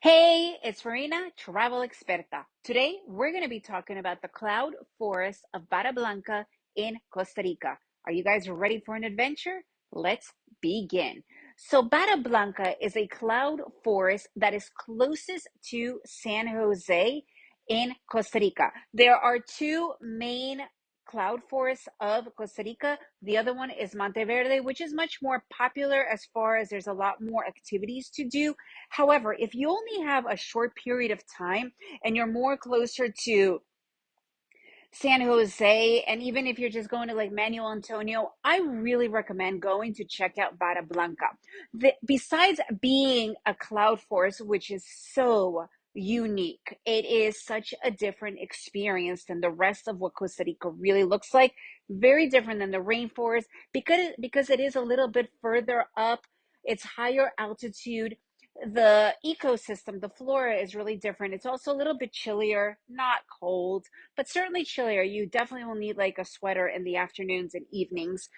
Hey, it's Marina, Travel Experta. Today, we're going to be talking about the cloud forest of Vara Blanca in Costa Rica. Are you guys ready for an adventure? Let's begin. So, Vara Blanca is a cloud forest that is closest to San Jose in Costa Rica. There are two main cloud forests of Costa Rica. The other one is Monteverde, which is much more popular as far as there's a lot more activities to do. However, if you only have a short period of time and you're more closer to San Jose, and even if you're just going to like Manuel Antonio, I really recommend going to check out Vara Blanca. Besides being a cloud forest, which is so unique, it is such a different experience than the rest of what Costa Rica really looks like. Very different than the rainforest because it is a little bit further up. It's higher altitude. The ecosystem, the flora is really different. It's also a little bit chillier, not cold, but certainly chillier. You definitely will need like a sweater in the afternoons and evenings.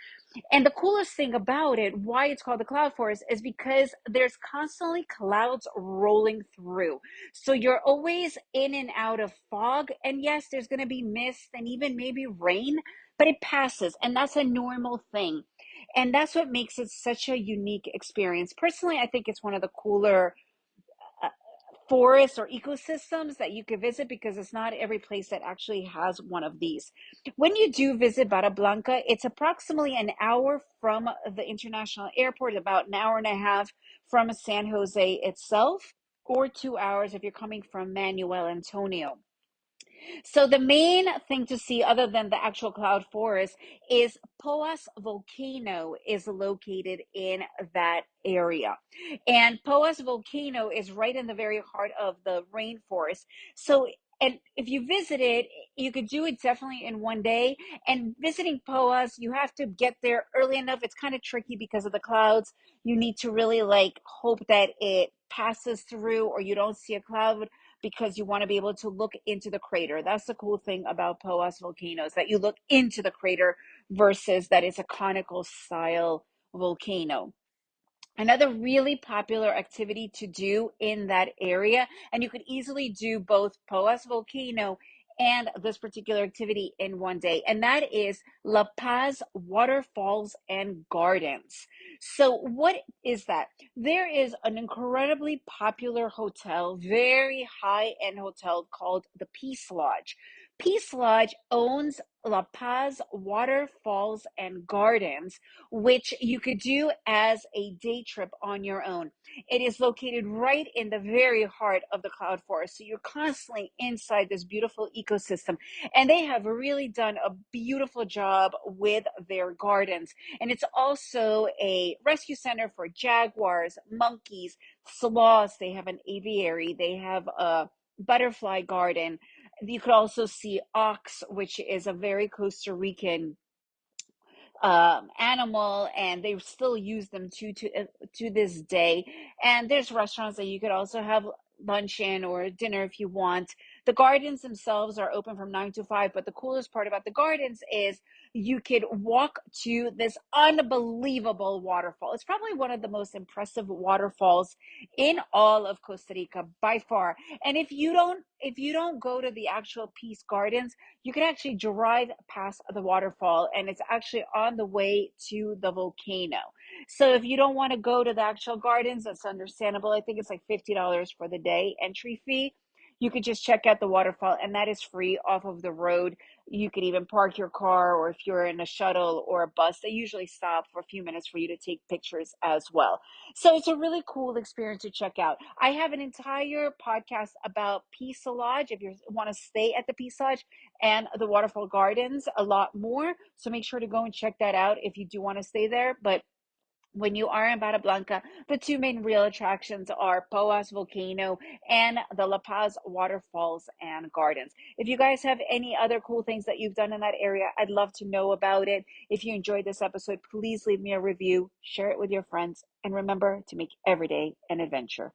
And the coolest thing about it, why it's called the cloud forest, is because there's constantly clouds rolling through. So you're always in and out of fog. And yes, there's going to be mist and even maybe rain, but it passes. And that's a normal thing. And that's what makes it such a unique experience. Personally, I think it's one of the cooler uh, forests or ecosystems that you could visit because it's not every place that actually has one of these. When you do visit Vara Blanca, it's approximately an hour from the international airport, about an hour and a half from San Jose itself, or 2 hours if you're coming from Manuel Antonio. So the main thing to see other than the actual cloud forest is Poas Volcano is located in that area. And Poas Volcano is right in the very heart of the rainforest. So and if you visit it, you could do it definitely in one day. And visiting Poas, you have to get there early enough. It's kind of tricky because of the clouds. You need to really like hope that it passes through or you don't see a cloud because you want to be able to look into the crater. That's the cool thing about Poas volcanoes, that you look into the crater versus that it's a conical style volcano. Another really popular activity to do in that area, and you could easily do both Poas Volcano and this particular activity in one day, and that is La Paz Waterfalls and Gardens. So, what is that? There is an incredibly popular hotel, very high end hotel called the Peace Lodge. Peace Lodge owns La Paz Waterfalls and Gardens, which you could do as a day trip on your own. It is located right in the very heart of the cloud forest. So you're constantly inside this beautiful ecosystem. And they have really done a beautiful job with their gardens. And it's also a rescue center for jaguars, monkeys, sloths. They have an aviary, they have a butterfly garden. You could also see ox, which is a very Costa Rican animal, and they still use them to this day. And there's restaurants that you could also have lunch in or dinner if you want. The gardens themselves are open from 9 to 5, but the coolest part about the gardens is you could walk to this unbelievable waterfall. It's probably one of the most impressive waterfalls in all of Costa Rica by far. And if you don't go to the actual Peace Gardens, you can actually drive past the waterfall, and it's actually on the way to the volcano. So if you don't want to go to the actual gardens, that's understandable. I think it's like $50 for the day entry fee. You could just check out the waterfall, and that is free off of the road. You could even park your car, or if you're in a shuttle or a bus, they usually stop for a few minutes for you to take pictures as well. So it's a really cool experience to check out. I have an entire podcast about Peace Lodge if you want to stay at the Peace Lodge and the Waterfall Gardens a lot more. So make sure to go and check that out if you do want to stay there. But when you are in Vara Blanca, the two main real attractions are Poas Volcano and the La Paz Waterfalls and Gardens. If you guys have any other cool things that you've done in that area, I'd love to know about it. If you enjoyed this episode, please leave me a review, share it with your friends, and remember to make every day an adventure.